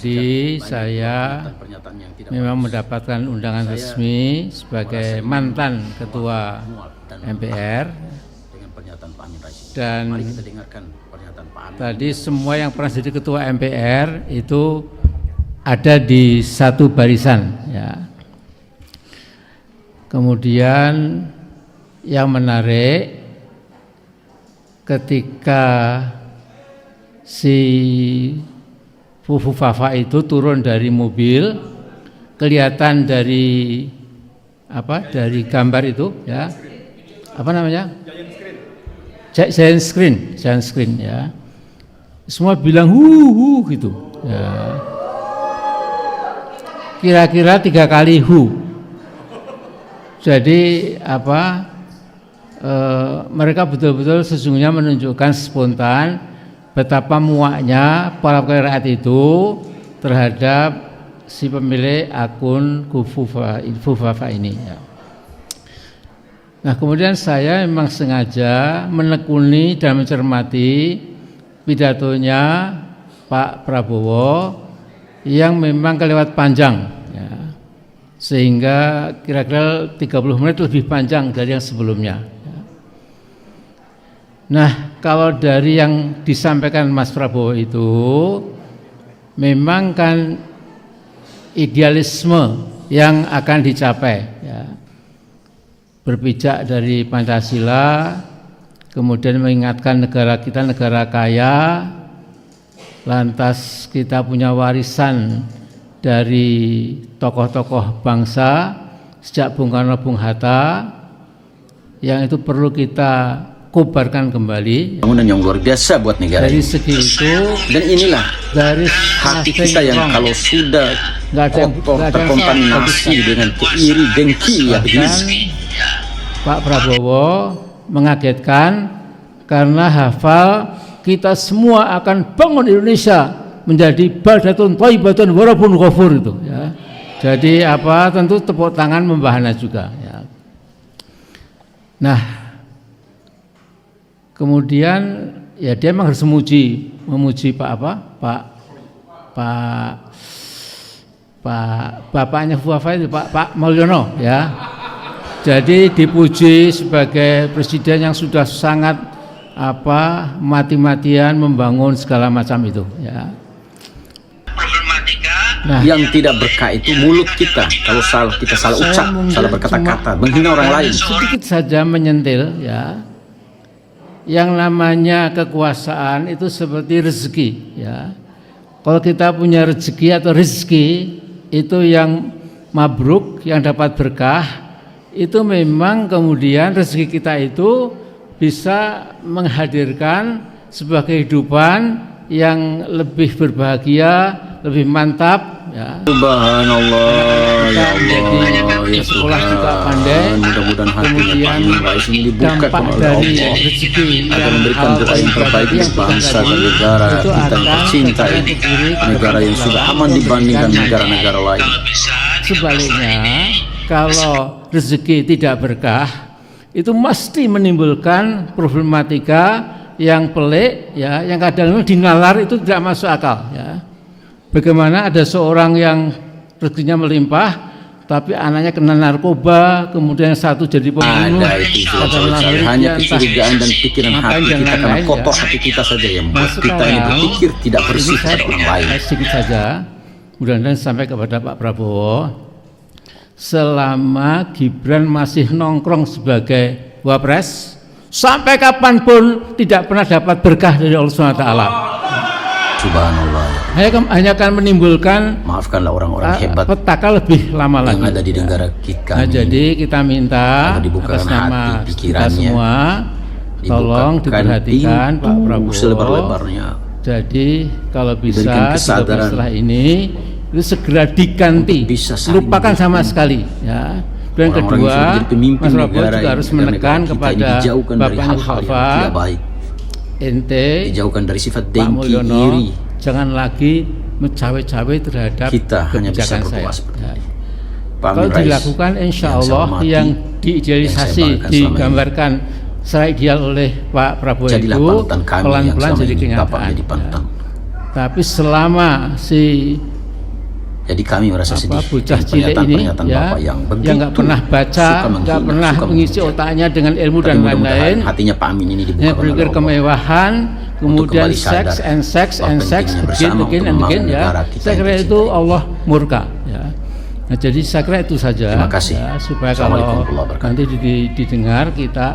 tadi saya memang mendapatkan undangan resmi sebagai mantan ketua MPR, dan tadi semua yang pernah jadi ketua MPR itu ada di satu barisan, ya. Kemudian yang menarik, ketika si Fufu Fafa itu turun dari mobil, kelihatan dari dari gambar itu, ya, apa namanya? Giant screen, ya. Semua bilang hu gitu, ya. Kira-kira 3 kali hu. Jadi mereka betul-betul sesungguhnya menunjukkan spontan betapa muaknya para rakyat itu terhadap si pemilik akun Fufafa ini, ya. Nah, kemudian saya memang sengaja menekuni dan mencermati pidatonya Pak Prabowo yang memang kelewat panjang, ya. Sehingga kira-kira 30 menit lebih panjang dari yang sebelumnya. Nah, kalau dari yang disampaikan Mas Prabowo itu memang kan idealisme yang akan dicapai, ya. Berpijak dari Pancasila, kemudian mengingatkan negara kita negara kaya, lantas kita punya warisan dari tokoh-tokoh bangsa sejak Bung Karno, Bung Hatta, yang itu perlu kita kobarkan kembali. Bangunan yang luar biasa buat negara dari ini. Segi itu, dan inilah dari hati kita yang kalau sudah kotor terkontaminasi dengan keiri dengki ya begini. Pak Prabowo mengagetkan karena hafal kita semua akan bangun Indonesia menjadi baldatun thayyibatun wa rabbun ghafur itu, ya. Jadi tentu tepuk tangan membahana juga, ya. Nah, kemudian ya dia memang harus memuji bapaknya Fufafa itu Pak Mulyono, ya. Jadi dipuji sebagai presiden yang sudah sangat mati-matian membangun segala macam itu, ya. Nah, yang tidak berkah itu mulut kita, kalau kita salah ucap, salah berkata-kata, menghina orang lain. Sedikit saja menyentil, ya. Yang namanya kekuasaan itu seperti rezeki, ya. Kalau kita punya rezeki atau rezeki itu yang mabruk, yang dapat berkah, itu memang kemudian rezeki kita itu bisa menghadirkan sebuah kehidupan yang lebih berbahagia, lebih mantap, ya. Subhanallah, ya Allah, ya sekolah juga pandai. Mudah-mudahan hati kemudian ini dibuka oleh dari Allah rezeki akan memberikan doa yang terbaik untuk bangsa dan negara kita yang tercinta ini, negara yang sudah aman dibandingkan negara-negara lain. Sebaliknya, kalau rezeki tidak berkah, itu mesti menimbulkan problematika yang pelik, ya, yang kadang dinalar itu tidak masuk akal, ya. Bagaimana ada seorang yang rezekinya melimpah, tapi anaknya kena narkoba, kemudian satu jadi pembunuh. Ada itu hanya kecurigaan dan pikiran hati kita, karena kotor hati kita saja yang membuat kita ini berpikir tidak bersih pada orang lain. Sedikit saja, mudah-mudahan sampai kepada Pak Prabowo. Selama Gibran masih nongkrong sebagai wapres, sampai kapanpun tidak pernah dapat berkah dari Allah SWT. Subhanallah. Hanya akan menimbulkan, maafkanlah orang-orang hebat petaka lebih lama yang lagi ada di negara kita. Nah, jadi kita minta atas nama kita semua, tolong diperhatikan Pak Prabowo selebar-lebarnya. Jadi kalau bisa setelah ini itu segera diganti, lupakan sama sekali, ya. Dan kedua, Mas Prabowo juga harus menekan kepada Bapaknya Fufafa, ente dijauhkan dari sifat Pak dengki, Mulyono, iri. jangan lagi mencawe-cawe terhadap Kita hanya bisa kebijakan berdoa saya. seperti ini. Kalau dilakukan, insya Allah yang diidealisasi, digambarkan secara ideal oleh Pak Prabowo itu pelan-pelan jadi kenyataan. Tapi selama si Jadi kami merasa sedih bocah dengan cilik ini pernyataan ya, Bapak yang begitu yang nggak pernah baca, suka menghina, nggak pernah suka mengisi menghujat. otaknya dengan ilmu Tapi dan mudah-mudahan lain-lain, hatinya Pak Amin ini dibuka yang berpikir kemewahan, kemudian kembali sadar seks and sex bahwa and sex pentingnya again bersama again untuk and again membangun ya. negara kita Saya yang kira itu tercinta. Allah murka ya. Nah, jadi saya kira itu saja Terima kasih. ya, supaya Assalamualaikum kalau warahmatullahi wabarakatuh. nanti didengar kita